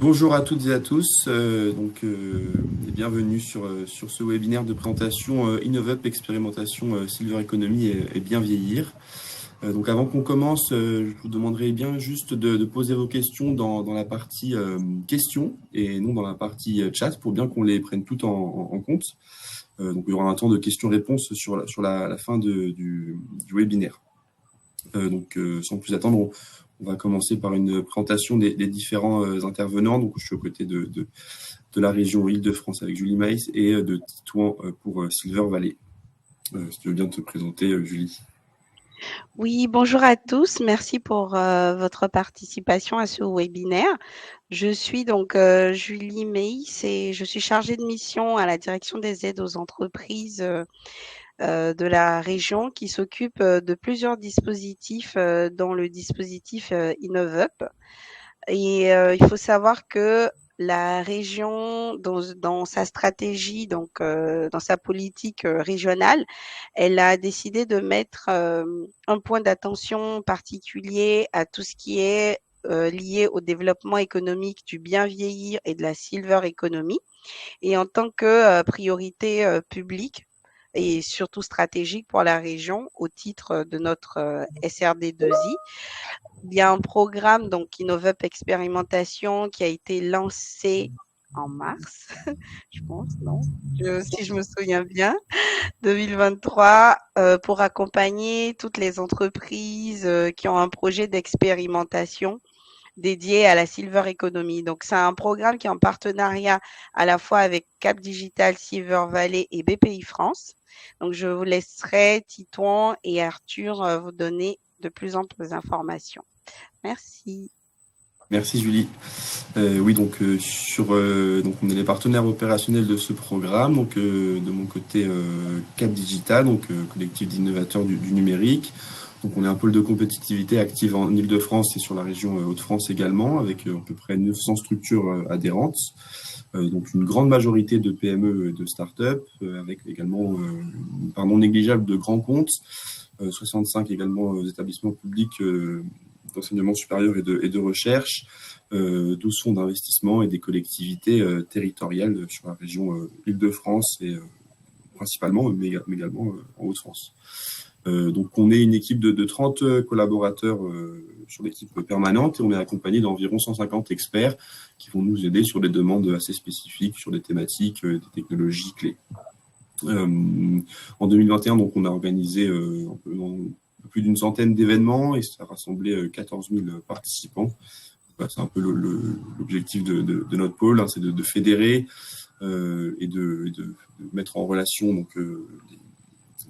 Bonjour à toutes et à tous, et bienvenue sur ce webinaire de présentation InnovUp, expérimentation Silver Economy et bien vieillir. Donc avant qu'on commence, je vous demanderai bien juste de poser vos questions dans la partie questions et non dans la partie chat pour bien qu'on les prenne toutes en compte. Donc il y aura un temps de questions-réponses sur la fin du webinaire. Sans plus attendre, on va commencer par une présentation des différents intervenants. Donc, je suis aux côtés de la région Île-de-France avec Julie Maïs et de Titouan pour Silver Valley. Si tu veux bien te présenter, Julie. Oui, bonjour à tous. Merci pour votre participation à ce webinaire. Je suis donc Julie Meis et je suis chargée de mission à la direction des aides aux entreprises de la région qui s'occupe de plusieurs dispositifs dont le dispositif InnovUp. Et il faut savoir que la région, dans sa stratégie, donc dans sa politique régionale, elle a décidé de mettre un point d'attention particulier à tout ce qui est lié au développement économique du bien vieillir et de la silver economy. Et en tant que priorité publique et surtout stratégique pour la région, au titre de notre SRD2I, il y a un programme, donc InnovUp Expérimentation, qui a été lancé en mars, je pense, non? Si je me souviens bien, 2023, pour accompagner toutes les entreprises qui ont un projet d'expérimentation dédié à la Silver Economy. Donc, c'est un programme qui est en partenariat à la fois avec Cap Digital, Silver Valley et BPI France. Donc, je vous laisserai Titouan et Arthur vous donner de plus amples informations. Merci. Merci, Julie. Oui, donc on est les partenaires opérationnels de ce programme. Donc, de mon côté, Cap Digital, collectif d'innovateurs du numérique. Donc, on est un pôle de compétitivité active en Île-de-France et sur la région Hauts-de-France également, avec à peu près 900 structures adhérentes. Donc, une grande majorité de PME et de start-up, avec également une part non négligeable de grands comptes, 65 également établissements publics d'enseignement supérieur et de recherche, 12 fonds d'investissement et des collectivités territoriales sur la région Île-de-France et principalement, mais également en Hauts-de-France. Donc, on est une équipe de 30 collaborateurs sur l'équipe permanente et on est accompagné d'environ 150 experts qui vont nous aider sur des demandes assez spécifiques, sur des thématiques, des technologies clés. En 2021, donc, on a organisé un peu plus d'une centaine d'événements et ça a rassemblé 14 000 participants. C'est un peu l'objectif de notre pôle, hein, c'est de fédérer et de mettre en relation donc,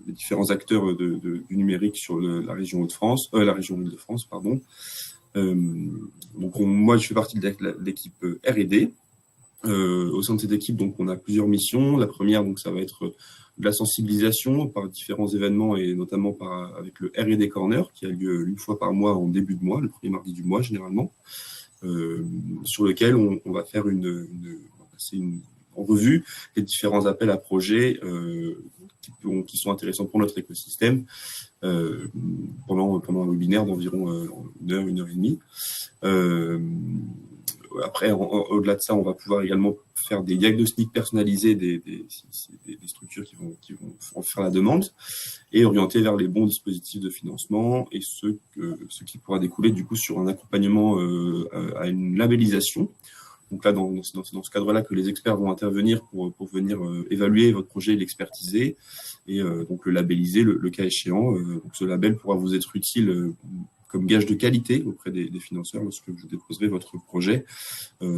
les différents acteurs du numérique sur la région Hauts-de-France, la région Île-de-France, pardon. Moi, je fais partie de l'équipe R&D. Au sein de cette équipe, donc, on a plusieurs missions. La première, donc, ça va être de la sensibilisation par différents événements et notamment avec le R&D Corner qui a lieu une fois par mois en début de mois, le premier mardi du mois généralement, sur lequel on va faire en revue les différents appels à projets qui sont intéressants pour notre écosystème pendant un webinaire d'environ une heure et demie. Après, au-delà de ça, on va pouvoir également faire des diagnostics personnalisés des structures qui vont en faire la demande et orienter vers les bons dispositifs de financement et ce qui pourra découler du coup sur un accompagnement à une labellisation. Donc là, dans ce cadre-là que les experts vont intervenir pour venir évaluer votre projet et l'expertiser et donc le labelliser le cas échéant. Donc ce label pourra vous être utile comme gage de qualité auprès des financeurs lorsque vous déposerez votre projet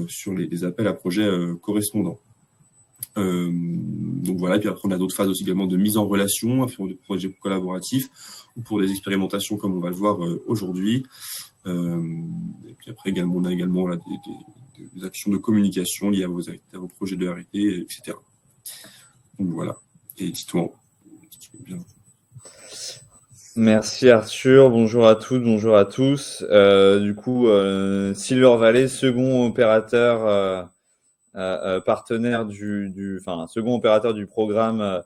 sur les appels à projets correspondants. Donc voilà, et puis après on a d'autres phases aussi également de mise en relation, à faire des projets collaboratifs ou pour des expérimentations comme on va le voir aujourd'hui. Et puis après également, on a également là, des actions de communication liées à vos projets de R&D, etc. Donc voilà. Et Titouan, si tu veux bien. Merci Arthur, bonjour à toutes, bonjour à tous. Silver Valley, second opérateur partenaire second opérateur du programme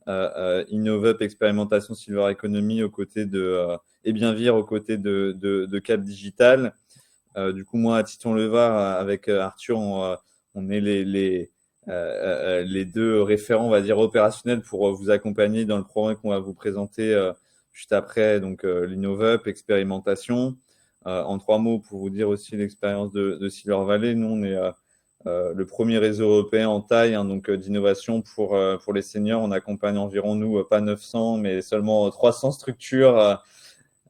InnovUp Expérimentation Silver Economy aux côtés de et bien vivre aux côtés de Cap Digital. Du coup, moi, à Titon-le-Var, avec Arthur, on est les deux référents, on va dire, opérationnels pour vous accompagner dans le programme qu'on va vous présenter juste après, donc l'InnovUp, expérimentation. En 3 mots, pour vous dire aussi l'expérience de Silver Valley, nous, on est le premier réseau européen en taille, hein, donc d'innovation pour les seniors. On accompagne environ, nous, pas 900, mais seulement 300 structures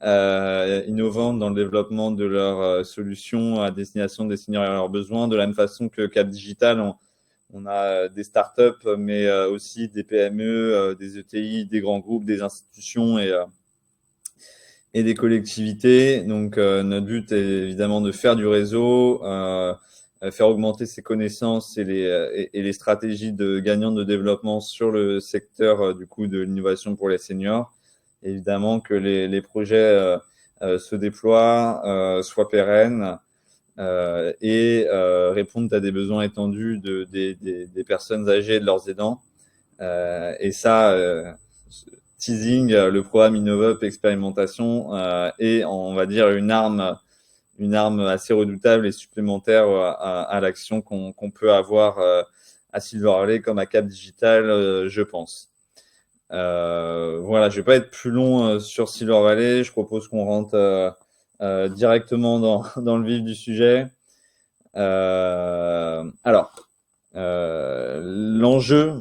innovantes dans le développement de leurs solutions à destination des seniors et à leurs besoins. De la même façon que Cap Digital, on a des startups, mais aussi des PME, des ETI, des grands groupes, des institutions et des collectivités. Donc, notre but est évidemment de faire du réseau, faire augmenter ses connaissances et les stratégies gagnantes de développement sur le secteur du coup de l'innovation pour les seniors. Évidemment que les projets se déploient, soient pérennes et répondent à des besoins étendus des personnes âgées et de leurs aidants. Et ça, teasing, le programme InnovUp expérimentation est, on va dire, une arme assez redoutable et supplémentaire à l'action qu'on peut avoir à Silver Valley comme à Cap Digital, je pense. Voilà, je vais pas être plus long sur Silver Valley. Je propose qu'on rentre directement dans le vif du sujet. Alors, l'enjeu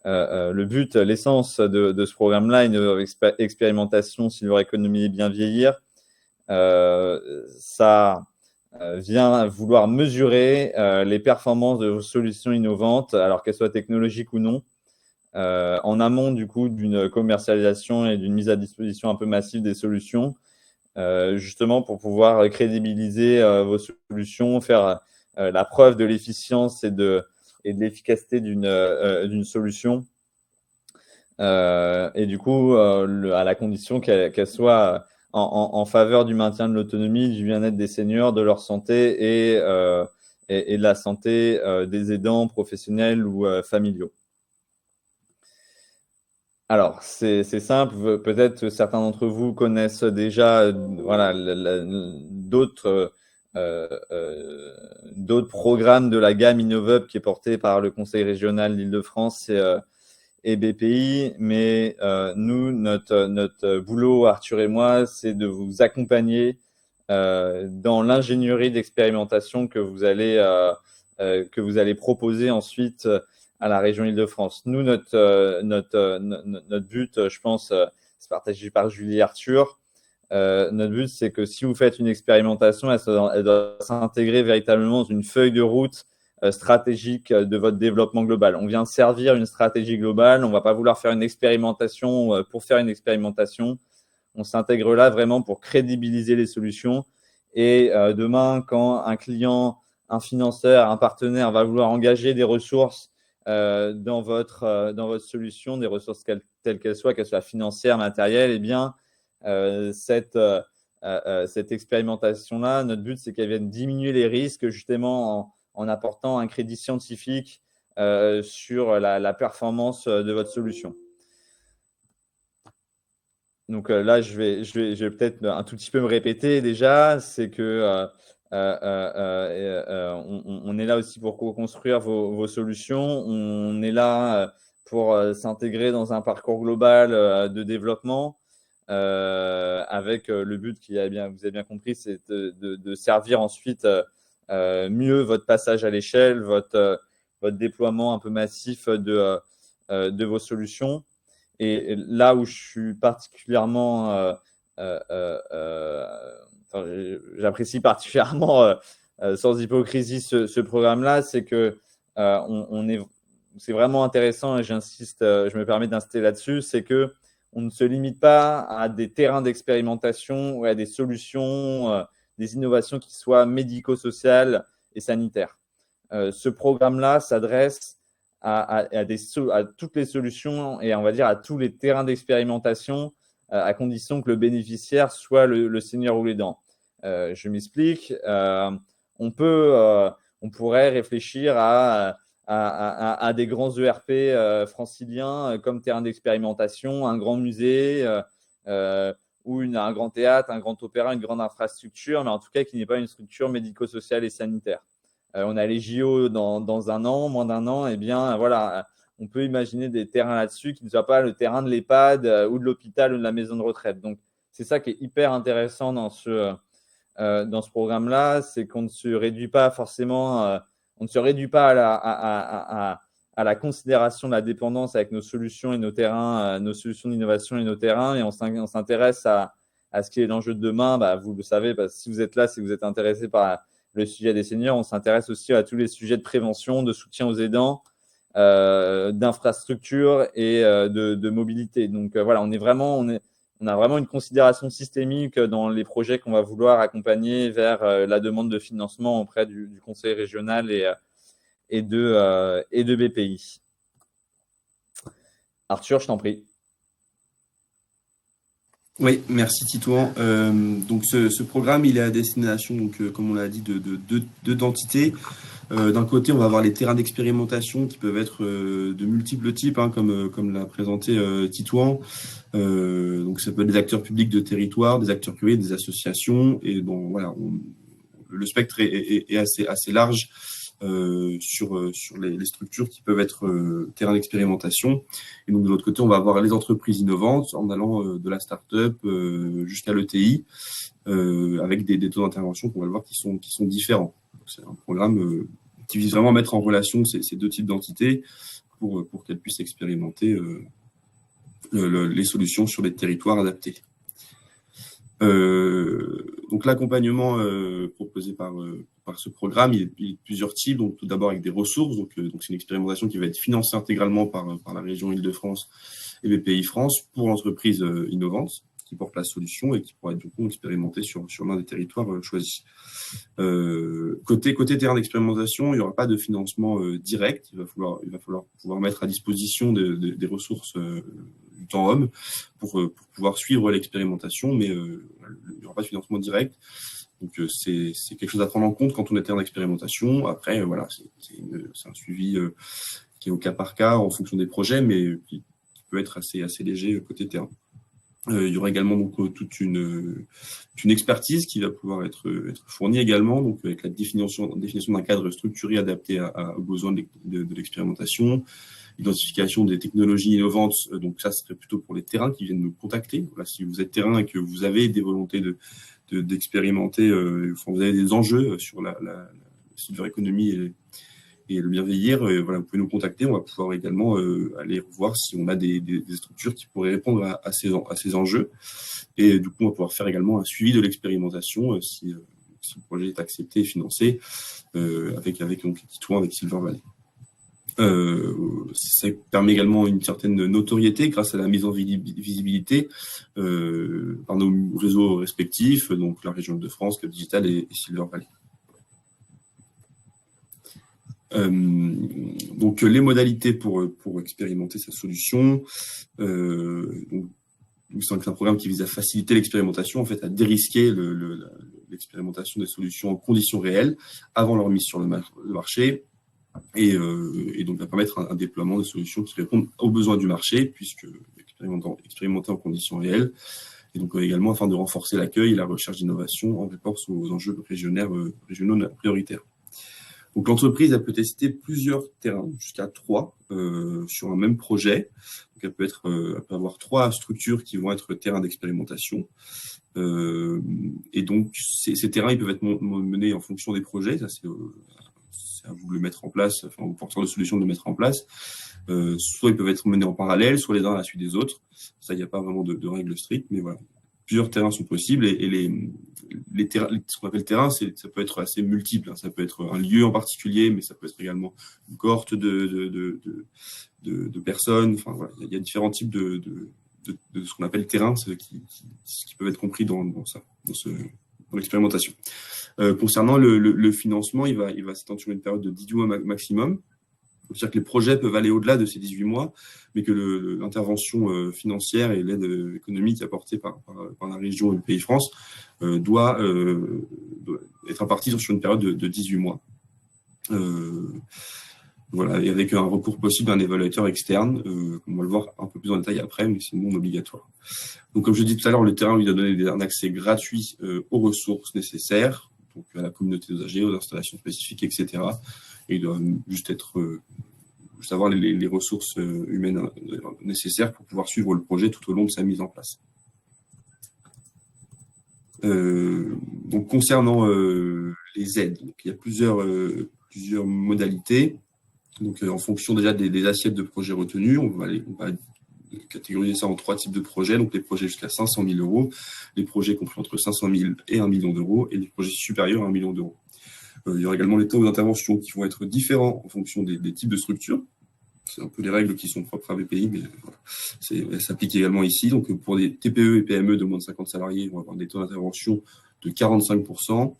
le but, l'essence de ce programme-là, une expérimentation Silver Economy et bien vieillir, ça vient vouloir mesurer les performances de vos solutions innovantes, alors qu'elles soient technologiques ou non, en amont du coup d'une commercialisation et d'une mise à disposition un peu massive des solutions, justement pour pouvoir crédibiliser vos solutions, faire la preuve de l'efficience et de l'efficacité d'une solution. Et du coup, à la condition qu'elle soit en faveur du maintien de l'autonomie, du bien-être des seniors, de leur santé et de la santé des aidants professionnels ou familiaux. Alors, c'est simple. Peut-être certains d'entre vous connaissent déjà voilà, d'autres programmes de la gamme InnovUp qui est portée par le Conseil régional d'Île-de-France et BPI. Mais nous, notre boulot, Arthur et moi, c'est de vous accompagner dans l'ingénierie d'expérimentation que vous allez proposer ensuite à la région Île-de-France. Nous, notre but, je pense, c'est partagé par Julie et Arthur. Notre but, c'est que si vous faites une expérimentation, elle doit s'intégrer véritablement dans une feuille de route stratégique de votre développement global. On vient servir une stratégie globale. On ne va pas vouloir faire une expérimentation pour faire une expérimentation. On s'intègre là vraiment pour crédibiliser les solutions. Et demain, quand un client, un financeur, un partenaire va vouloir engager des ressources dans votre solution, des ressources telles qu'elles soient financières, matérielles, eh bien, cette expérimentation-là, notre but, c'est qu'elle vienne diminuer les risques justement en apportant un crédit scientifique sur la performance de votre solution. Donc là, je vais peut-être un tout petit peu me répéter déjà, c'est que on est là aussi pour co-construire vos solutions. On est là pour s'intégrer dans un parcours global de développement avec le but vous avez bien compris, c'est de servir ensuite mieux votre passage à l'échelle, votre déploiement un peu massif de vos solutions. Et là où je suis particulièrement j'apprécie particulièrement, sans hypocrisie, ce programme-là, c'est que c'est vraiment intéressant et j'insiste, je me permets d'insister là-dessus, c'est que on ne se limite pas à des terrains d'expérimentation ou à des solutions, des innovations qui soient médico-sociales et sanitaires. Ce programme-là s'adresse à toutes les solutions et on va dire à tous les terrains d'expérimentation à condition que le bénéficiaire soit le senior ou l'aidant. Je m'explique. On pourrait réfléchir à des grands ERP franciliens comme terrain d'expérimentation, un grand musée ou un grand théâtre, un grand opéra, une grande infrastructure, mais en tout cas qui n'est pas une structure médico-sociale et sanitaire. On a les JO dans un an, moins d'un an, et bien voilà, on peut imaginer des terrains là-dessus qui ne soient pas le terrain de l'EHPAD ou de l'hôpital ou de la maison de retraite. Donc, c'est ça qui est hyper intéressant dans ce programme-là, c'est qu'on ne se réduit pas forcément, on ne se réduit pas à la considération de la dépendance avec nos solutions et nos terrains, nos solutions d'innovation et nos terrains, et on s'intéresse à ce qui est l'enjeu de demain. Bah, vous le savez, parce que si vous êtes là, c'est que vous êtes intéressé par le sujet des seniors. On s'intéresse aussi à tous les sujets de prévention, de soutien aux aidants, d'infrastructure et de mobilité. Donc voilà, on a vraiment une considération systémique dans les projets qu'on va vouloir accompagner vers la demande de financement auprès du conseil régional et de BPI. Arthur, je t'en prie. Oui, merci Titouan. Donc ce programme, il est à destination, donc, comme on l'a dit, de d'entités. D'un côté, on va avoir les terrains d'expérimentation qui peuvent être de multiples types, hein, comme l'a présenté Titouan. Donc ça peut être des acteurs publics de territoire, des acteurs privés, des associations. Et bon, voilà, le spectre est assez large sur les structures qui peuvent être terrains d'expérimentation. Et donc de l'autre côté, on va avoir les entreprises innovantes en allant de la start-up jusqu'à l'ETI, avec des taux d'intervention qu'on va le voir qui sont différents. C'est un programme qui vise vraiment à mettre en relation ces deux types d'entités pour qu'elles puissent expérimenter les solutions sur les territoires adaptés. Donc l'accompagnement proposé par ce programme, il est de plusieurs types. Donc tout d'abord avec des ressources. Donc c'est une expérimentation qui va être financée intégralement par la région Île-de-France et BPI France pour l'entreprise innovante qui porte la solution et qui pourra être du coup expérimentée sur l'un des territoires choisis. Côté terrain d'expérimentation, il n'y aura pas de financement direct. Il va falloir pouvoir mettre à disposition des ressources du temps homme pour pouvoir suivre l'expérimentation, mais il n'y aura pas de financement direct. Donc c'est quelque chose à prendre en compte quand on est terrain d'expérimentation. Après, voilà, c'est un suivi qui est au cas par cas en fonction des projets, mais qui peut être assez léger côté terrain. Il y aura également donc toute une expertise qui va pouvoir être fournie également, donc avec la définition d'un cadre structuré adapté aux besoins de l'expérimentation, identification des technologies innovantes. Donc ça serait plutôt pour les terrains qui viennent nous contacter. Voilà, si vous êtes terrain et que vous avez des volontés d'expérimenter, vous avez des enjeux sur la silver economy et le bien vieillir, voilà, vous pouvez nous contacter. On va pouvoir également aller voir si on a des structures qui pourraient répondre à ces enjeux. Et du coup, on va pouvoir faire également un suivi de l'expérimentation si le projet est accepté et financé avec donc Titouan, avec Silver Valley. Ça permet également une certaine notoriété grâce à la mise en visibilité par nos réseaux respectifs, donc la région de France, Cap Digital et Silver Valley. Donc les modalités pour expérimenter sa solution. C'est un programme qui vise à faciliter l'expérimentation, en fait, à dérisquer l'expérimentation des solutions en conditions réelles avant leur mise sur le marché, et donc va permettre un déploiement de solutions qui répondent aux besoins du marché, puisque expérimenter en conditions réelles, et donc également afin de renforcer l'accueil et la recherche d'innovation en réponse aux enjeux régionaux prioritaires. Donc l'entreprise, elle peut tester plusieurs terrains, jusqu'à 3 sur un même projet. Donc elle peut avoir 3 structures qui vont être terrains d'expérimentation. Et donc ces terrains, ils peuvent être menés en fonction des projets. Ça, c'est à vous de le mettre en place, enfin aux porteurs de solutions de le mettre en place. Soit ils peuvent être menés en parallèle, soit les uns à la suite des autres. Ça, il n'y a pas vraiment de règles strictes, mais voilà. Plusieurs terrains sont possibles et les terrains, ce qu'on appelle terrain, ça peut être assez multiple. Hein. Ça peut être un lieu en particulier, mais ça peut être également une cohorte de personnes. Enfin, voilà. Il y a différents types de ce qu'on appelle terrain, qui peuvent être compris dans l'expérimentation. Concernant le financement, il va s'étendre sur une période de 18 mois maximum. C'est-à-dire que les projets peuvent aller au-delà de ces 18 mois, mais que l'intervention financière et l'aide économique apportée par la région et le pays France doit être impartie sur une période de 18 mois. Voilà, et avec un recours possible à un évaluateur externe, on va le voir un peu plus en détail après, mais c'est non obligatoire. Donc, comme je dis tout à l'heure, le terrain lui a donné un accès gratuit aux ressources nécessaires, donc à la communauté d'usagers, aux installations spécifiques, etc. Et il doit juste avoir les ressources humaines nécessaires pour pouvoir suivre le projet tout au long de sa mise en place. Donc, concernant les aides, donc, il y a plusieurs modalités. Donc, en fonction déjà des assiettes de projets retenus, on va catégoriser ça en 3 types de projets. Donc, les projets jusqu'à 500 000 euros, les projets compris entre 500 000 et 1 million d'euros, et les projets supérieurs à 1 million d'euros. Il y aura également les taux d'intervention qui vont être différents en fonction des types de structures. C'est un peu les règles qui sont propres à BPI, mais voilà, elles s'appliquent également ici. Donc, pour des TPE et PME de moins de 50 salariés, on va avoir des taux d'intervention de 45%.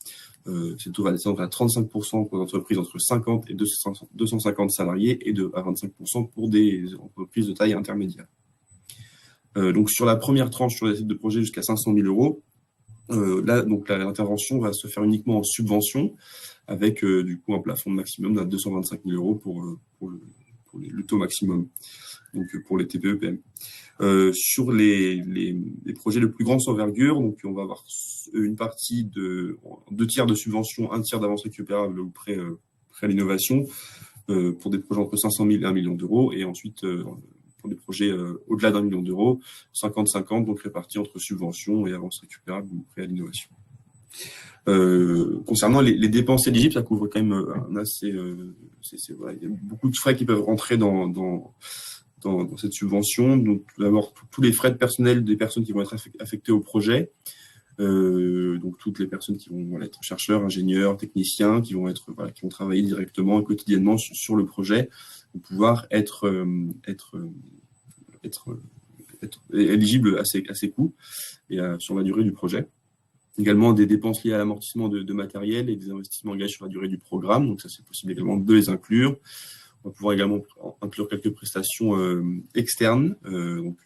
Ces taux va descendre à 35% pour des entreprises entre 50 et 250 salariés et à 25% pour des entreprises de taille intermédiaire. Donc, sur la première tranche sur les sites de projet jusqu'à 500 000 euros, là, donc l'intervention va se faire uniquement en subvention avec du coup un plafond maximum de 225 000 euros pour le taux maximum, donc pour les TPE PME. Sur les projets de plus grande envergure, donc on va avoir une partie de 2 tiers de subvention, 1 tiers d'avance récupérable ou prêt à l'innovation pour des projets entre 500 000 et 1 million d'euros, et ensuite pour des projets au-delà d'1 million d'euros, 50-50, donc répartis entre subvention et avance récupérable ou prêt à l'innovation. Concernant les dépenses éligibles, ça couvre quand même un assez... voilà, il y a beaucoup de frais qui peuvent rentrer dans cette subvention. Donc, d'abord, tous les frais de personnel des personnes qui vont être affectées au projet. Donc, toutes les personnes qui vont être chercheurs, ingénieurs, techniciens, qui vont travailler directement et quotidiennement sur le projet, pour pouvoir être éligibles à ces coûts et sur la durée du projet. Également des dépenses liées à l'amortissement de matériel et des investissements engagés sur la durée du programme. Donc, ça, c'est possible également de les inclure. On va pouvoir également inclure quelques prestations externes, donc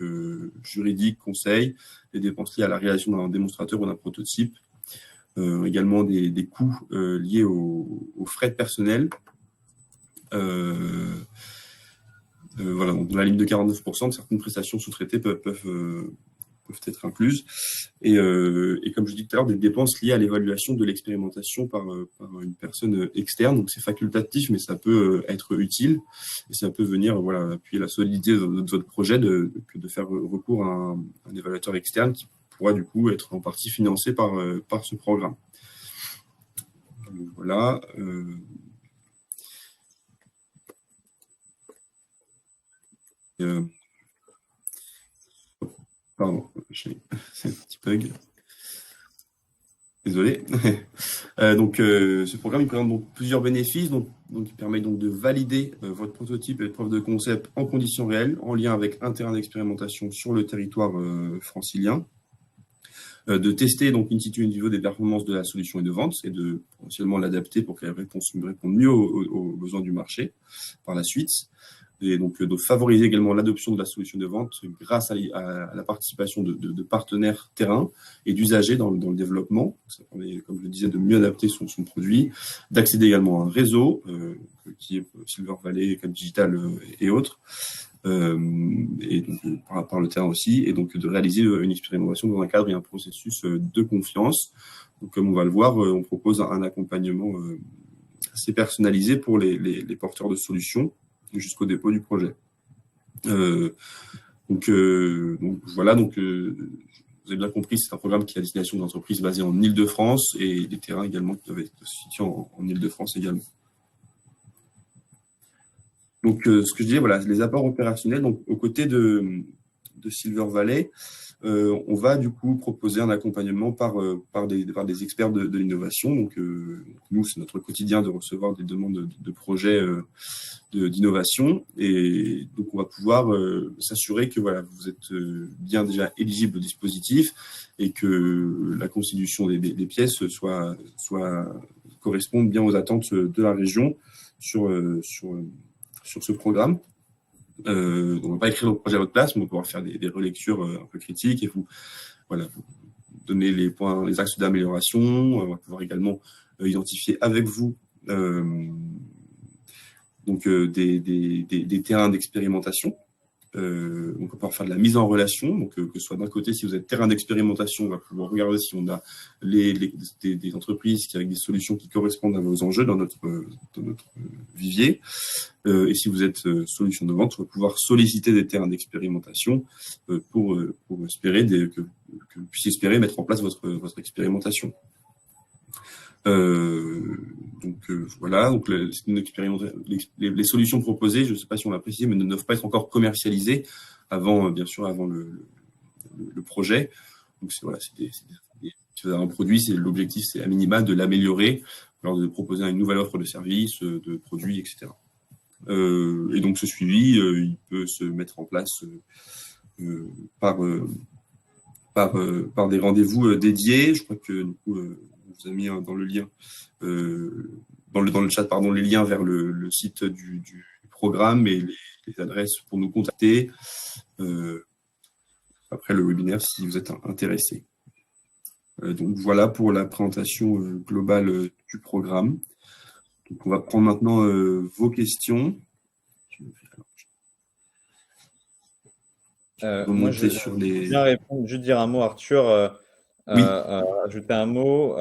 juridiques, conseils, des dépenses liées à la réalisation d'un démonstrateur ou d'un prototype. Également des coûts liés aux frais de personnel. Voilà, donc dans la limite de 49%, certaines prestations sous-traitées peuvent être incluses. Et comme je dis tout à l'heure, des dépenses liées à l'évaluation de l'expérimentation par une personne externe. Donc, c'est facultatif, mais ça peut être utile. Et ça peut venir appuyer la solidité de votre projet de faire recours à un évaluateur externe qui pourra du coup être en partie financé par ce programme. Donc, voilà. Pardon, c'est un petit bug. Désolé. Donc, ce programme il présente donc plusieurs bénéfices. Donc, il permet donc de valider votre prototype et preuve de concept en conditions réelles, en lien avec un terrain d'expérimentation sur le territoire francilien. De tester donc in situ niveau des performances de la solution et de vente, et de potentiellement l'adapter pour qu'elle réponde mieux aux besoins du marché par la suite. Et donc de favoriser également l'adoption de la solution de vente grâce à la participation de partenaires terrain et d'usagers dans le développement. Ça permet, comme je le disais, de mieux adapter son produit, d'accéder également à un réseau qui est Silver Valley, Cap Digital et autres, et donc par le terrain aussi, et donc de réaliser une expérimentation dans un cadre et un processus de confiance. Donc, comme on va le voir, on propose un accompagnement assez personnalisé pour les porteurs de solutions jusqu'au dépôt du projet. Donc voilà, vous avez bien compris, c'est un programme qui est à destination d'entreprises basées en Île-de-France et des terrains également qui peuvent être situés en Île-de-France également. Donc, ce que je disais, voilà, les apports opérationnels. Donc, aux côtés de Silver Valley, on va du coup proposer un accompagnement par des experts de l'innovation. Donc, nous, c'est notre quotidien de recevoir des demandes de projets d'innovation, et donc on va pouvoir s'assurer que vous êtes bien déjà éligible au dispositif et que la constitution des pièces corresponde bien aux attentes de la région sur ce programme. On ne va pas écrire le projet à votre place, mais on va pouvoir faire des relectures un peu critiques et vous donner les axes d'amélioration. On va pouvoir également identifier avec vous donc des terrains d'expérimentation. On va pouvoir faire de la mise en relation, donc que ce soit d'un côté, si vous êtes terrain d'expérimentation, on va pouvoir regarder si on a des entreprises avec des solutions qui correspondent à vos enjeux dans notre vivier. Et si vous êtes solution de vente, on va pouvoir solliciter des terrains d'expérimentation pour espérer que vous puissiez espérer mettre en place votre expérimentation. Voilà, donc les solutions proposées, je ne sais pas si on l'a précisé, mais ne doivent pas être encore commercialisées avant, bien sûr, avant le projet. Donc voilà, si vous avez un produit, l'objectif, c'est à minima de l'améliorer, alors de proposer une nouvelle offre de services, de produits, etc. Et donc ce suivi, il peut se mettre en place par des rendez-vous dédiés. Je crois que du coup, on vous a mis dans le lien, dans le chat, pardon, les liens vers le site du programme et les adresses pour nous contacter après le webinaire si vous êtes intéressé. Donc voilà pour la présentation globale du programme. Donc on va prendre maintenant vos questions. Moi, je vais bien répondre, juste dire un mot, Arthur, Oui. ajouter un mot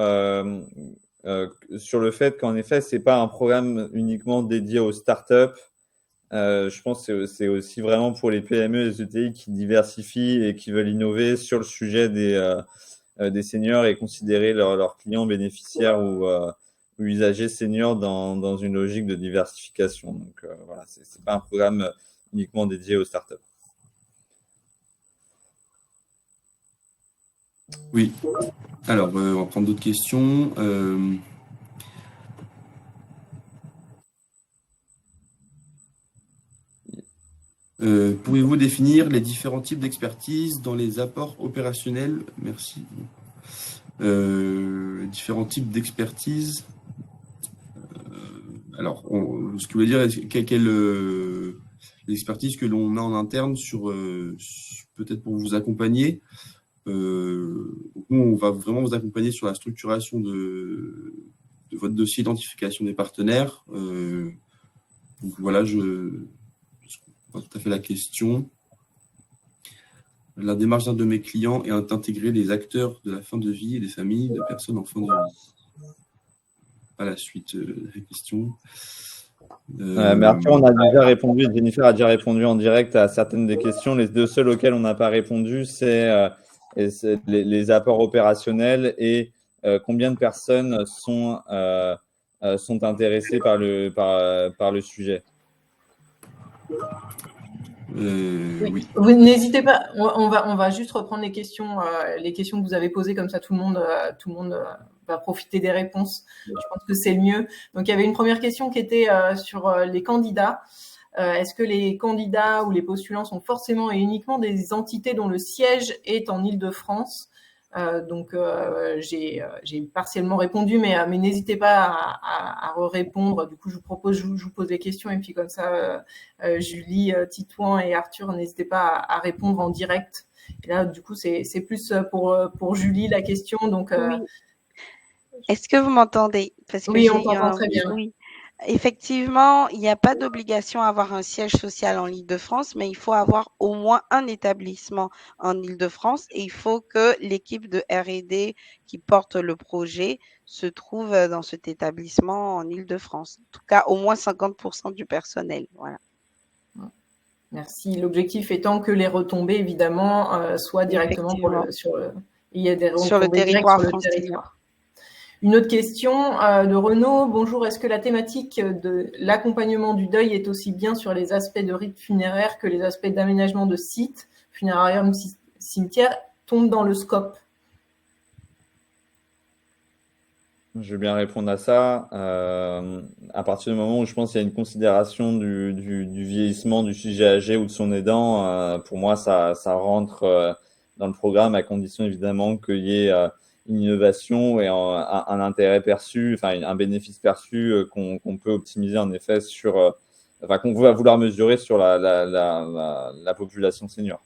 sur le fait qu'en effet, ce n'est pas un programme uniquement dédié aux startups. Je pense que c'est aussi vraiment pour les PME et les ETI qui diversifient et qui veulent innover sur le sujet des seniors et considérer leurs clients bénéficiaires ou usagers seniors dans une logique de diversification. Donc voilà, ce n'est pas un programme uniquement dédié aux startups. Oui. Alors, on va prendre d'autres questions. Pouvez-vous définir les différents types d'expertise dans les apports opérationnels? Merci. Différents types d'expertise. Alors, ce que vous voulez dire, quelle l'expertise que l'on a en interne peut-être pour vous accompagner. Nous, on va vraiment vous accompagner sur la structuration de votre dossier d'identification des partenaires. Donc voilà, je comprends tout à fait la question. La démarche d'un de mes clients est d'intégrer les acteurs de la fin de vie et des familles de personnes en fin de vie. À la suite de la question. Mais Arthur, on a déjà répondu, Jennifer a déjà répondu en direct à certaines des questions. Les deux seuls auxquels on n'a pas répondu, c'est les apports opérationnels et combien de personnes sont intéressées par le sujet. Oui. Vous n'hésitez pas, on va juste reprendre les questions que vous avez posées, comme ça tout le monde va profiter des réponses. Je pense que c'est le mieux. Donc il y avait une première question qui était sur les candidats. Est-ce que les candidats ou les postulants sont forcément et uniquement des entités dont le siège est en Île-de-France? Donc j'ai partiellement répondu, mais n'hésitez pas à répondre. Du coup, je vous propose, je vous pose les questions et puis comme ça, Julie, Titouan et Arthur, n'hésitez pas à répondre en direct. Et là, du coup, c'est plus pour Julie la question. Donc, oui. Est-ce que vous m'entendez? Oui, on t'entend très bien. Oui. Effectivement, il n'y a pas d'obligation à avoir un siège social en Île-de-France, mais il faut avoir au moins un établissement en Île-de-France et il faut que l'équipe de R&D qui porte le projet se trouve dans cet établissement en Île-de-France. En tout cas, au moins 50% du personnel. Voilà. Merci. L'objectif étant que les retombées, évidemment, soient directement il y a des retombées sur le territoire sur le territoire. Une autre question de Renaud. Bonjour, est-ce que la thématique de l'accompagnement du deuil est aussi bien sur les aspects de rites funéraires que les aspects d'aménagement de sites, funérarium, cimetière, tombent dans le scope? Je vais bien répondre à ça. À partir du moment où je pense qu'il y a une considération du vieillissement du sujet âgé ou de son aidant, pour moi, ça rentre dans le programme à condition évidemment qu'il y ait une innovation et un intérêt perçu, enfin un bénéfice perçu qu'on peut optimiser en effet qu'on va vouloir mesurer sur la population senior.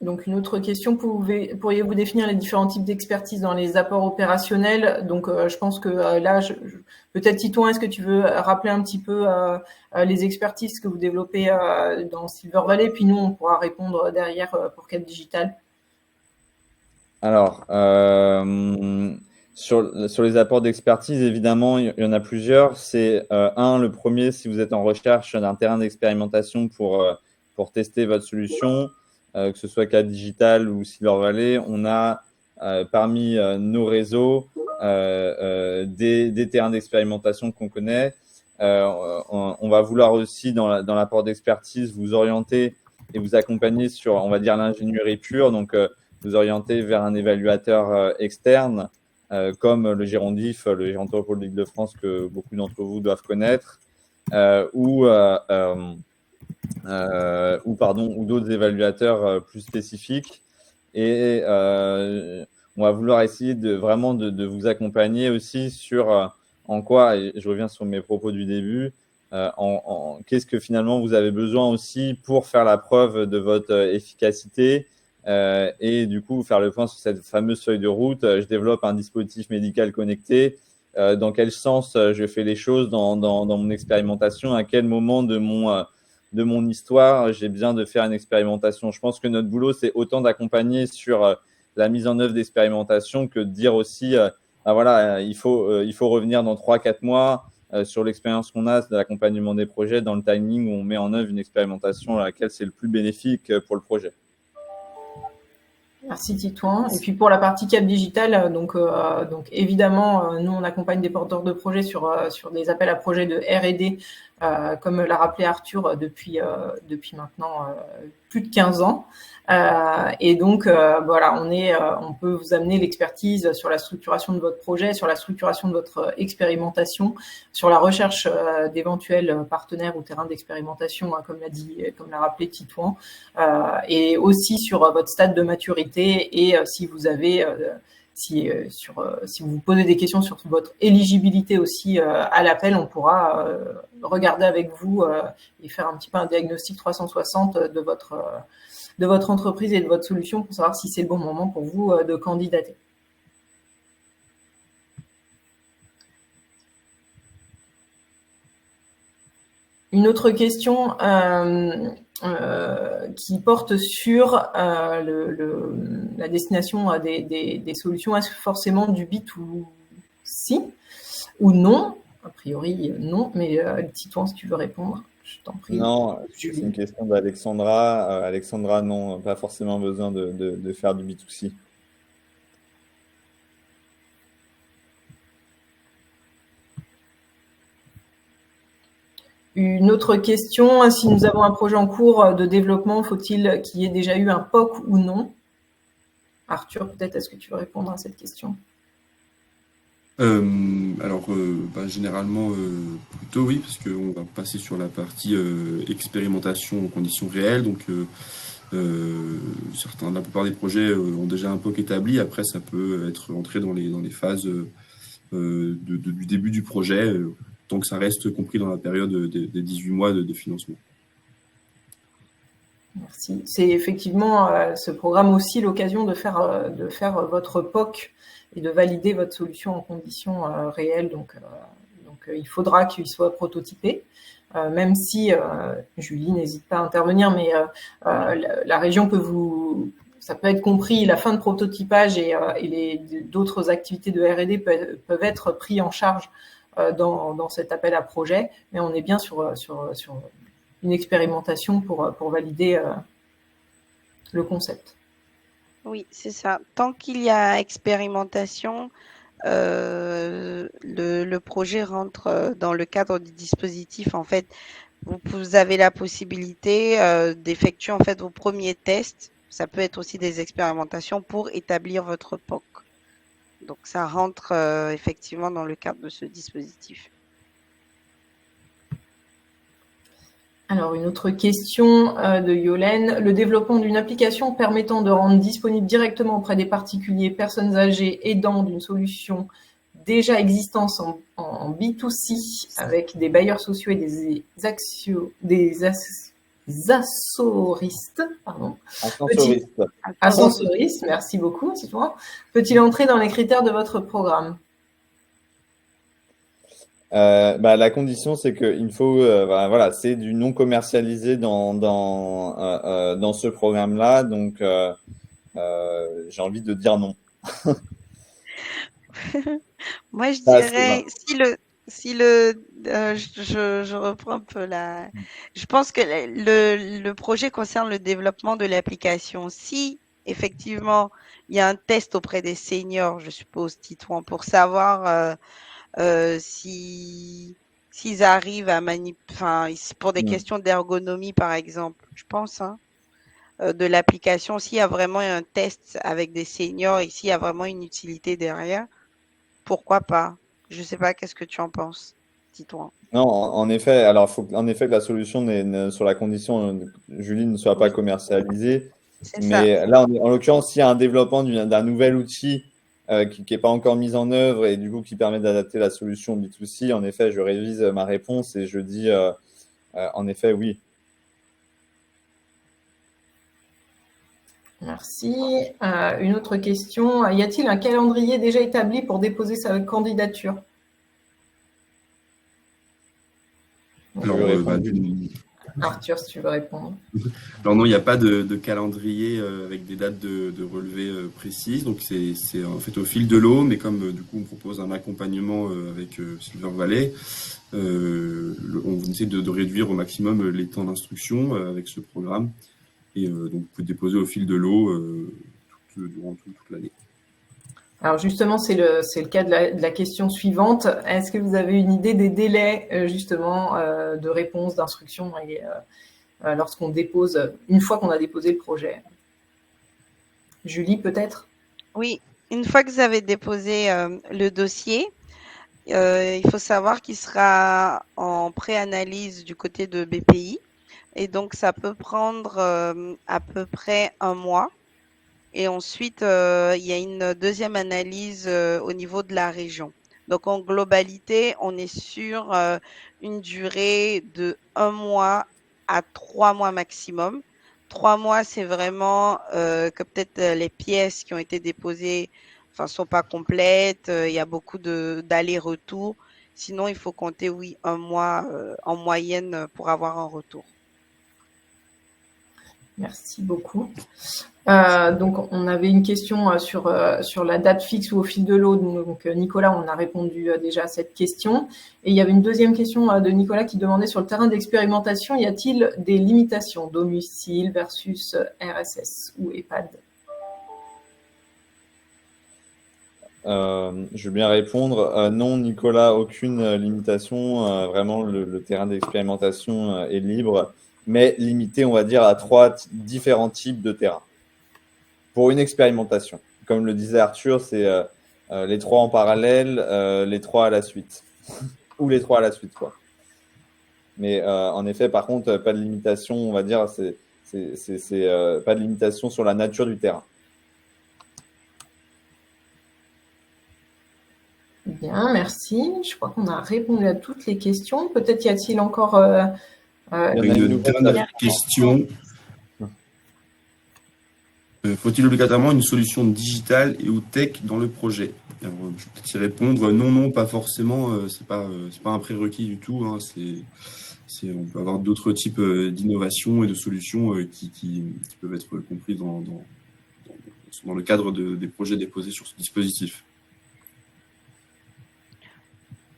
Donc, une autre question, pourriez-vous définir les différents types d'expertise dans les apports opérationnels? Donc, je pense que là, peut-être Titouan, est-ce que tu veux rappeler un petit peu les expertises que vous développez dans Silver Valley? Puis nous, on pourra répondre derrière pour Cap Digital. Alors, sur les apports d'expertise, évidemment, il y en a plusieurs. C'est le premier, si vous êtes en recherche d'un terrain d'expérimentation pour tester votre solution, que ce soit Cap Digital ou Silver Valley, on a parmi nos réseaux des terrains d'expérimentation qu'on connaît. On va vouloir aussi, dans l'apport d'expertise, vous orienter et vous accompagner sur, on va dire, l'ingénierie pure. Donc, vous orienter vers un évaluateur externe, comme le Gérondif, le Gérontoropole de l'Île-de-France, que beaucoup d'entre vous doivent connaître, ou d'autres évaluateurs plus spécifiques. Et on va vouloir essayer vraiment de vous accompagner aussi sur en quoi, et je reviens sur mes propos du début, qu'est-ce que finalement vous avez besoin aussi pour faire la preuve de votre efficacité, et du coup faire le point sur cette fameuse feuille de route. Je développe un dispositif médical connecté. Dans quel sens je fais les choses dans mon expérimentation? À quel moment de mon histoire j'ai besoin de faire une expérimentation? Je pense que notre boulot, c'est autant d'accompagner sur la mise en œuvre d'expérimentation que de dire aussi voilà, il faut revenir dans 3-4 mois sur l'expérience qu'on a de l'accompagnement des projets, dans le timing où on met en œuvre une expérimentation à laquelle c'est le plus bénéfique pour le projet. Merci Titouan. Et puis pour la partie Cap Digital, donc évidemment, nous on accompagne des porteurs de projets sur des appels à projets de R&D, comme l'a rappelé Arthur, depuis maintenant plus de 15 ans. Et donc voilà, on peut vous amener l'expertise sur la structuration de votre projet, sur la structuration de votre expérimentation, sur la recherche d'éventuels partenaires ou terrains d'expérimentation, comme l'a rappelé Titouan, et aussi sur votre stade de maturité, et si vous avez si vous vous posez des questions sur votre éligibilité aussi à l'appel, on pourra regarder avec vous et faire un petit peu un diagnostic 360 de votre entreprise et de votre solution pour savoir si c'est le bon moment pour vous de candidater. Une autre question qui porte sur la destination des solutions. Est-ce forcément du B2C ou non? A priori, non, mais Titouan, si tu veux répondre, je t'en prie. Non, c'est une question d'Alexandra. Alexandra, non, pas forcément besoin de faire du B2C. Une autre question, si nous avons un projet en cours de développement, faut-il qu'il y ait déjà eu un POC ou non? Arthur, peut-être, est-ce que tu veux répondre à cette question? Généralement, plutôt oui, parce qu'on va passer sur la partie expérimentation en conditions réelles. Donc, la plupart des projets ont déjà un POC établi. Après, ça peut être entré dans les phases du début du projet, tant que ça reste compris dans la période des 18 mois de financement. Merci. C'est effectivement ce programme aussi l'occasion de faire votre POC et de valider votre solution en conditions réelles. Donc, il faudra qu'il soit prototypé, même si, Julie, n'hésite pas à intervenir, mais la région ça peut être compris, la fin de prototypage et d'autres activités de R&D peuvent être pris en charge dans cet appel à projet, mais on est bien sur une expérimentation pour valider le concept. Oui, c'est ça. Tant qu'il y a expérimentation, le projet rentre dans le cadre du dispositif. En fait, vous avez la possibilité d'effectuer en fait vos premiers tests. Ça peut être aussi des expérimentations pour établir votre POC. Donc, ça rentre effectivement dans le cadre de ce dispositif. Alors, une autre question de Yolène. Le développement d'une application permettant de rendre disponible directement auprès des particuliers, personnes âgées, aidants d'une solution déjà existante en B2C avec des bailleurs sociaux et des ascensoriste, pardon. Ascensoriste. Ascensoriste, merci beaucoup, c'est toi. Peut-il entrer dans les critères de votre programme? La condition, c'est qu'il faut, voilà, c'est du non commercialisé dans ce programme-là. Donc, j'ai envie de dire non. Moi, je dirais, je reprends un peu je pense que le projet concerne le développement de l'application. Si, effectivement, il y a un test auprès des seniors, je suppose, Titouan, pour savoir s'ils arrivent à pour des questions d'ergonomie, par exemple, je pense, hein, de l'application, s'il y a vraiment un test avec des seniors et s'il y a vraiment une utilité derrière, pourquoi pas? Je sais pas, qu'est-ce que tu en penses, Titouan? Non, en effet, alors il faut en effet que la solution sur la condition, Julie, ne soit pas Oui, commercialisée. c'est ça. Mais là, en l'occurrence, s'il y a un développement d'un nouvel outil qui n'est pas encore mis en œuvre et du coup qui permet d'adapter la solution B2C, en effet, je révise ma réponse et je dis en effet oui. Merci. Une autre question. Y a-t-il un calendrier déjà établi pour déposer sa candidature? Alors, Arthur, si tu veux répondre. Alors non, il n'y a pas de calendrier avec des dates de relevé précises. Donc c'est en fait au fil de l'eau, mais comme du coup on propose un accompagnement avec Silver Valley, on essaie de réduire au maximum les temps d'instruction avec ce programme. Et donc vous pouvez déposer au fil de l'eau durant toute l'année. Alors justement, c'est le cas de la question suivante. Est-ce que vous avez une idée des délais justement de réponse, d'instruction lorsqu'on dépose, une fois qu'on a déposé le projet? Julie, peut-être? Oui, une fois que vous avez déposé le dossier, il faut savoir qu'il sera en pré-analyse du côté de BPI. Et donc, ça peut prendre à peu près 1 mois. Et ensuite, il y a une deuxième analyse au niveau de la région. Donc, en globalité, on est sur une durée de 1 mois à 3 mois maximum. 3 mois, c'est vraiment que peut-être les pièces qui ont été déposées sont pas complètes. Il y a beaucoup d'allers-retours. Sinon, il faut compter, oui, 1 mois en moyenne pour avoir un retour. Merci beaucoup. Donc, on avait une question sur la date fixe ou au fil de l'eau. Donc, Nicolas, on a répondu déjà à cette question. Et il y avait une deuxième question de Nicolas qui demandait sur le terrain d'expérimentation, y a-t-il des limitations, domicile versus RSS ou EHPAD? Je veux bien répondre. Non, Nicolas, aucune limitation. Vraiment, le terrain d'expérimentation est libre, mais limité, on va dire, à 3 différents types de terrains pour une expérimentation. Comme le disait Arthur, c'est les 3 en parallèle, les 3 à la suite. Ou les 3 à la suite, quoi. Mais en effet, par contre, pas de limitation, on va dire, c'est pas de limitation sur la nature du terrain. Bien, merci. Je crois qu'on a répondu à toutes les questions. Peut-être y a-t-il encore... Il y a une dernière question. Faut-il obligatoirement une solution digitale et ou tech dans le projet? Alors, je peux peut-être y répondre. Non, pas forcément. C'est pas un prérequis du tout. Hein. On peut avoir d'autres types d'innovations et de solutions qui peuvent être comprises dans le cadre des projets déposés sur ce dispositif.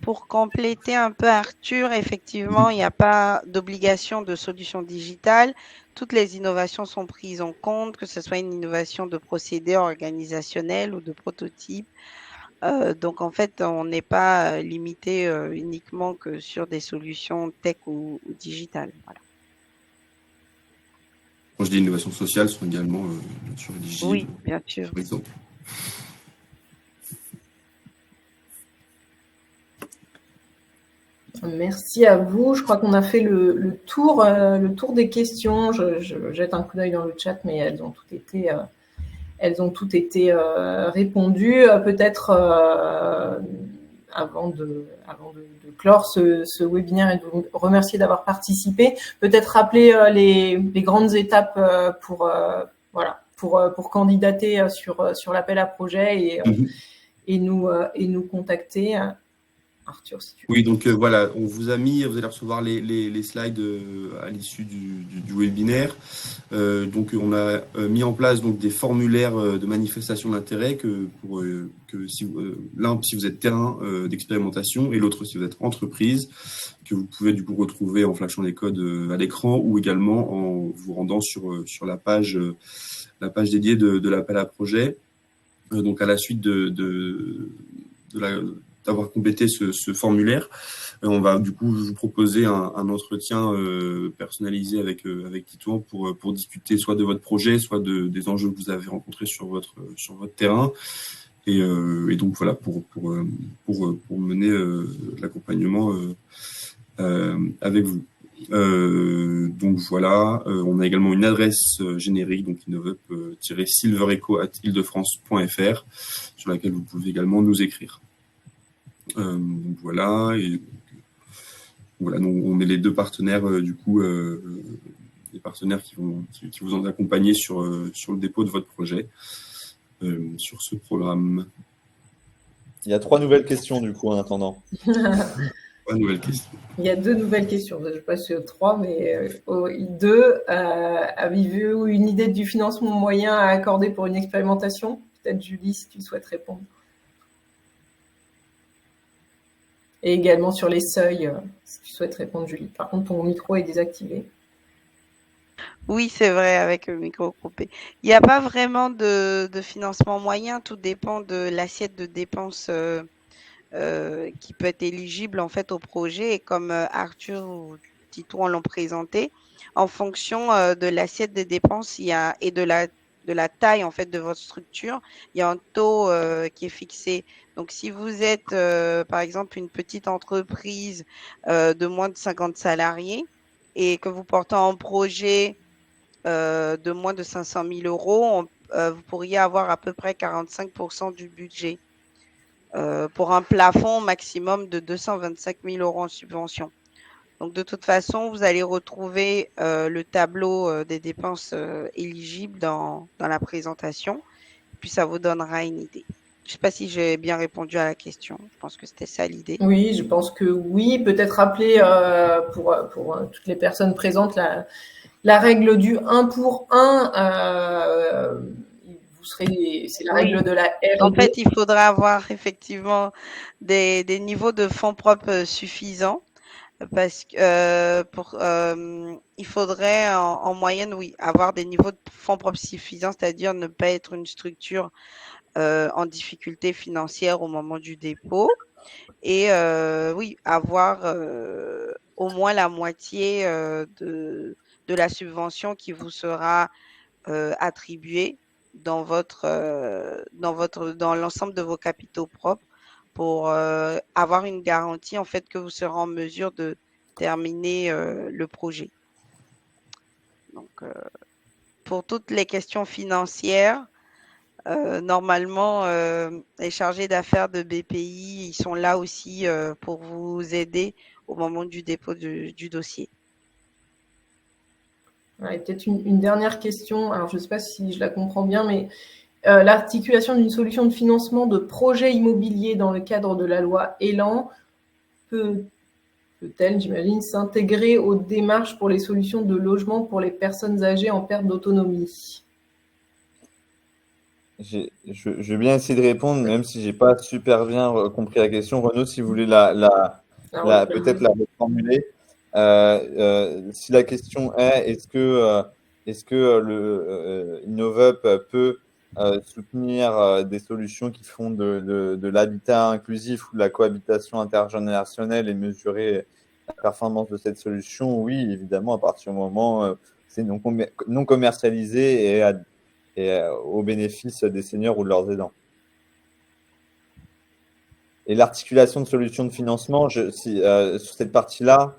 Pour compléter un peu Arthur, effectivement, il n'y a pas d'obligation de solution digitale. Toutes les innovations sont prises en compte, que ce soit une innovation de procédé organisationnel ou de prototype. Donc, en fait, on n'est pas limité uniquement que sur des solutions tech ou digitales. Voilà. Quand je dis innovation sociale, sont également bien sûr éligibles. Oui, bien sûr. Par exemple. Merci à vous. Je crois qu'on a fait le tour des questions. Je jette un coup d'œil dans le chat, mais elles ont toutes été répondues. Peut-être avant de clore ce webinaire et de vous remercier d'avoir participé, peut-être rappeler les grandes étapes pour candidater sur l'appel à projet et nous contacter. Arthur, si tu veux. Oui, donc voilà, on vous allez recevoir les slides à l'issue du webinaire. Donc on a mis en place donc des formulaires de manifestation d'intérêt l'un si vous êtes terrain d'expérimentation et l'autre si vous êtes entreprise, que vous pouvez du coup retrouver en flashant les codes à l'écran ou également en vous rendant sur la page dédiée de l'appel à projet. Donc à la suite d'avoir complété ce formulaire, on va du coup vous proposer un entretien personnalisé avec Titouan pour discuter soit de votre projet, soit des enjeux que vous avez rencontrés sur votre terrain. Et donc voilà, pour mener l'accompagnement avec vous. Donc voilà, on a également une adresse générique, donc innovup-silvereco@ildefrance.fr, sur laquelle vous pouvez également nous écrire. Donc voilà, et voilà, on est les deux partenaires les partenaires qui vous ont accompagné sur le dépôt de votre projet sur ce programme. Il y a 3 nouvelles questions du coup en attendant. 3 nouvelles questions. Il y a 2 nouvelles questions. Je ne sais pas si 3, mais 2. Avez-vous une idée du financement moyen à accorder pour une expérimentation? Peut-être Julie, si tu souhaites répondre. Et également sur les seuils, si tu souhaites répondre, Julie. Par contre, ton micro est désactivé. Oui, c'est vrai, avec le micro coupé. Il n'y a pas vraiment de financement moyen, tout dépend de l'assiette de dépenses qui peut être éligible en fait au projet. Et comme Arthur ou Titouan l'ont présenté, en fonction de l'assiette des dépenses et de la taille en fait de votre structure, il y a un taux qui est fixé. Donc si vous êtes par exemple une petite entreprise de moins de 50 salariés et que vous portez un projet de moins de 500 000 euros, vous pourriez avoir à peu près 45% du budget pour un plafond maximum de 225 000 euros en subvention. Donc de toute façon, vous allez retrouver le tableau des dépenses éligibles dans la présentation, puis ça vous donnera une idée. Je ne sais pas si j'ai bien répondu à la question. Je pense que c'était ça l'idée. Oui, je pense que oui. Peut-être rappeler pour toutes les personnes présentes la règle du 1 pour 1. C'est la règle de la R&D. En fait, il faudra avoir effectivement des niveaux de fonds propres suffisants parce que il faudrait en moyenne, oui, avoir des niveaux de fonds propres suffisants, c'est-à-dire ne pas être une structure en difficulté financière au moment du dépôt et oui, avoir au moins la moitié de la subvention qui vous sera attribuée dans l'ensemble de vos capitaux propres pour avoir une garantie en fait que vous serez en mesure de terminer le projet. Donc, pour toutes les questions financières, normalement, les chargés d'affaires de BPI, ils sont là aussi pour vous aider au moment du dépôt du dossier. Ouais, peut-être une dernière question. Alors, je ne sais pas si je la comprends bien, mais l'articulation d'une solution de financement de projets immobiliers dans le cadre de la loi Elan peut-elle, j'imagine, s'intégrer aux démarches pour les solutions de logement pour les personnes âgées en perte d'autonomie? Je vais bien essayer de répondre, même si je n'ai pas super bien compris la question. Renaud, si vous voulez peut-être la reformuler. Si la question est est-ce que Innovup peut soutenir des solutions qui font de l'habitat inclusif ou de la cohabitation intergénérationnelle et mesurer la performance de cette solution? Oui, évidemment, à partir du moment c'est non commercialisé et au bénéfice des seniors ou de leurs aidants. Et l'articulation de solutions de financement, sur cette partie-là,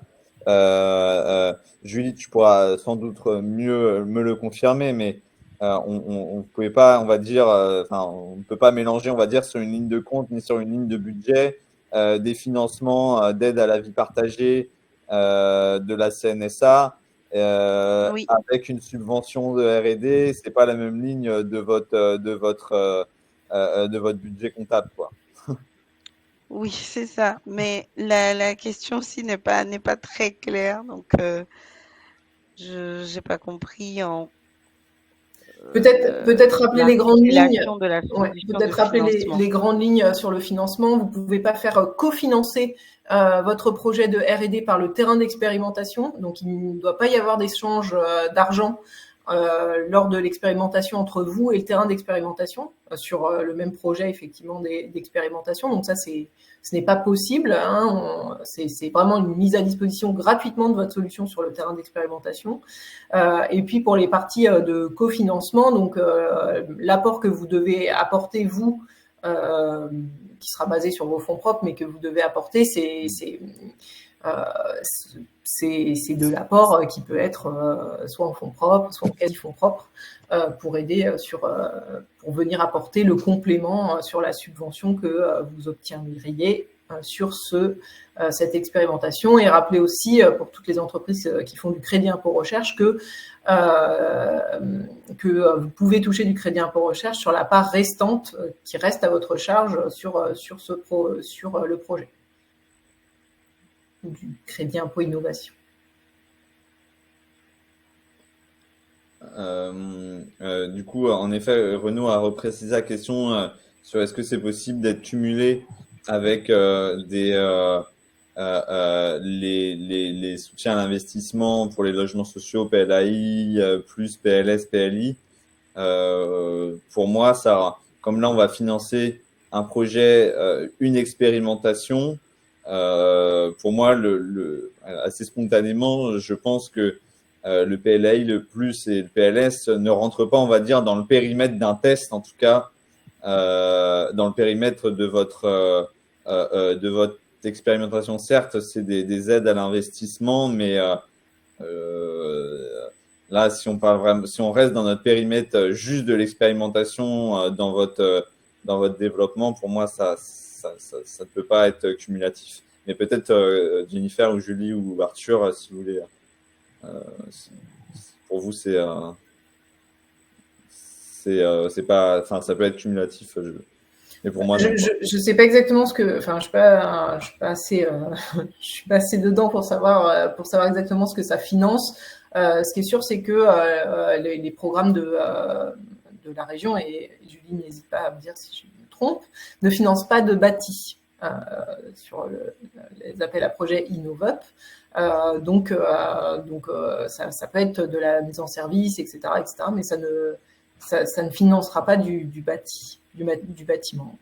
Julie, tu pourras sans doute mieux me le confirmer, mais on ne peut pas mélanger, on va dire, sur une ligne de compte ni sur une ligne de budget des financements d'aide à la vie partagée de la CNSA Oui, avec une subvention de R&D. C'est pas la même ligne de votre budget comptable, quoi. oui, c'est ça. Mais la question aussi n'est pas très claire, donc je n'ai pas compris Peut-être rappeler les grandes lignes. l'articulation de la Ouais, solution de peut-être rappeler financement. les grandes lignes sur le financement. Vous ne pouvez pas faire cofinancer votre projet de R&D par le terrain d'expérimentation. Donc, il ne doit pas y avoir d'échange d'argent lors de l'expérimentation entre vous et le terrain d'expérimentation sur le même projet effectivement d'expérimentation. Donc ça, ce n'est pas possible. Hein. C'est vraiment une mise à disposition gratuitement de votre solution sur le terrain d'expérimentation. Et puis pour les parties de cofinancement, donc l'apport que vous devez apporter vous, qui sera basé sur vos fonds propres, mais que vous devez apporter, c'est de l'apport qui peut être soit en fonds propres, soit en quasi-fonds propres, pour aider pour venir apporter le complément sur la subvention que vous obtiendriez sur cette expérimentation. Et rappelez aussi pour toutes les entreprises qui font du crédit impôt recherche que vous pouvez toucher du crédit impôt recherche sur la part restante qui reste à votre charge sur le projet du crédit impôt innovation. Du coup, en effet, Renaud a reprécisé la question sur est-ce que c'est possible d'être cumulé avec les soutiens à l'investissement pour les logements sociaux, PLAI, plus PLS, PLI. Pour moi, ça, comme là, on va financer un projet, une expérimentation. Pour moi, assez spontanément, je pense que le PLAI, le plus et le PLS ne rentrent pas, on va dire, dans le périmètre d'un test, en tout cas, dans le périmètre de votre expérimentation. Certes, c'est des aides à l'investissement, mais là, si on reste dans notre périmètre juste de l'expérimentation dans votre développement, pour moi, ça ne peut pas être cumulatif. Mais peut-être Jennifer ou Julie ou Arthur, si vous voulez, pour vous, c'est pas, enfin, ça peut être cumulatif. Mais pour moi, je sais pas exactement enfin, je suis pas assez, je suis pas assez dedans pour savoir exactement ce que ça finance. Ce qui est sûr, c'est que les programmes de la région, et Julie n'hésite pas à me dire si je me trompe, ne financent pas de bâti sur les appels à projets Innovop. Donc ça peut être de la mise en service, etc., mais ça ne financera pas du bâti, du bâtiment.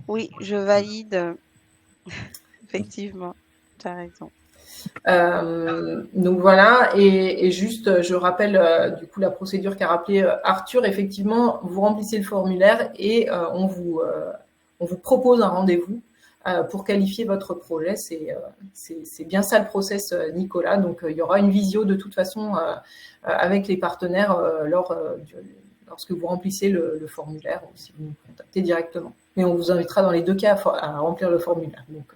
Oui, je valide. Effectivement, tu as raison. Donc voilà, et juste, je rappelle du coup la procédure qu'a rappelé Arthur. Effectivement, vous remplissez le formulaire et on vous propose un rendez-vous pour qualifier votre projet. C'est bien ça le process, Nicolas. Donc il y aura une visio de toute façon avec les partenaires lorsque vous remplissez le formulaire, ou si vous nous contactez directement. Mais on vous invitera dans les deux cas à remplir le formulaire. Donc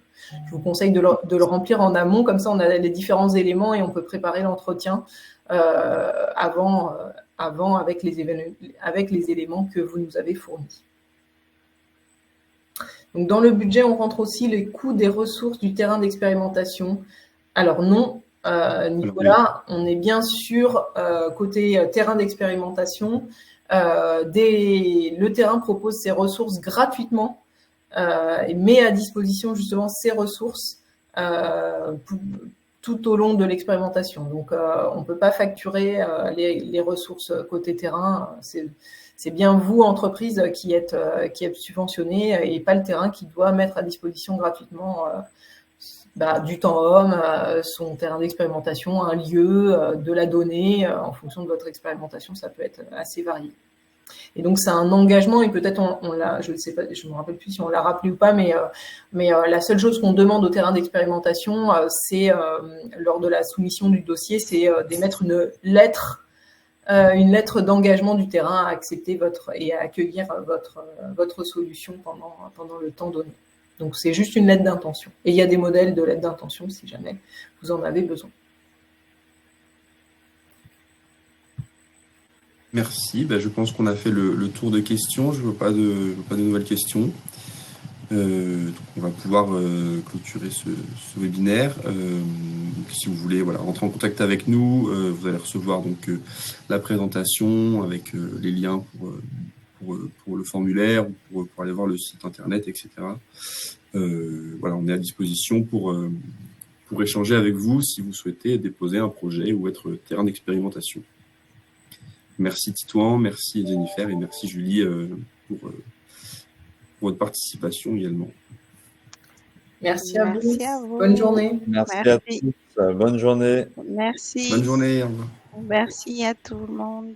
je vous conseille de le remplir en amont, comme ça on a les différents éléments et on peut préparer l'entretien avant avec les éléments que vous nous avez fournis. Donc dans le budget, on rentre aussi les coûts des ressources du terrain d'expérimentation. Alors non, Nicolas, on est bien sûr côté terrain d'expérimentation. Le terrain propose ses ressources gratuitement et met à disposition justement ces ressources tout au long de l'expérimentation. Donc, on ne peut pas facturer les ressources côté terrain. C'est bien vous, entreprise, qui êtes subventionné et pas le terrain qui doit mettre à disposition gratuitement du temps homme, son terrain d'expérimentation, un lieu, de la donnée. En fonction de votre expérimentation, ça peut être assez varié. Et donc, c'est un engagement, et peut-être on l'a, je ne sais pas, je me rappelle plus si on l'a rappelé ou pas, mais la seule chose qu'on demande au terrain d'expérimentation, c'est lors de la soumission du dossier, c'est d'émettre une lettre d'engagement du terrain à accepter et à accueillir votre solution pendant le temps donné. Donc, c'est juste une lettre d'intention. Et il y a des modèles de lettres d'intention si jamais vous en avez besoin. Merci. Je pense qu'on a fait le tour de questions. Je ne vois pas de nouvelles questions. Donc on va pouvoir clôturer ce webinaire. Si vous voulez rentrer en contact avec nous, vous allez recevoir donc la présentation avec les liens pour le formulaire, ou pour aller voir le site internet, etc. On est à disposition pour échanger avec vous si vous souhaitez déposer un projet ou être terrain d'expérimentation. Merci Titouan, merci Jennifer et merci Julie pour votre participation également. Merci à vous. Bonne journée. Merci à tous. Bonne journée. Merci. Bonne journée. Au revoir. Merci à tout le monde.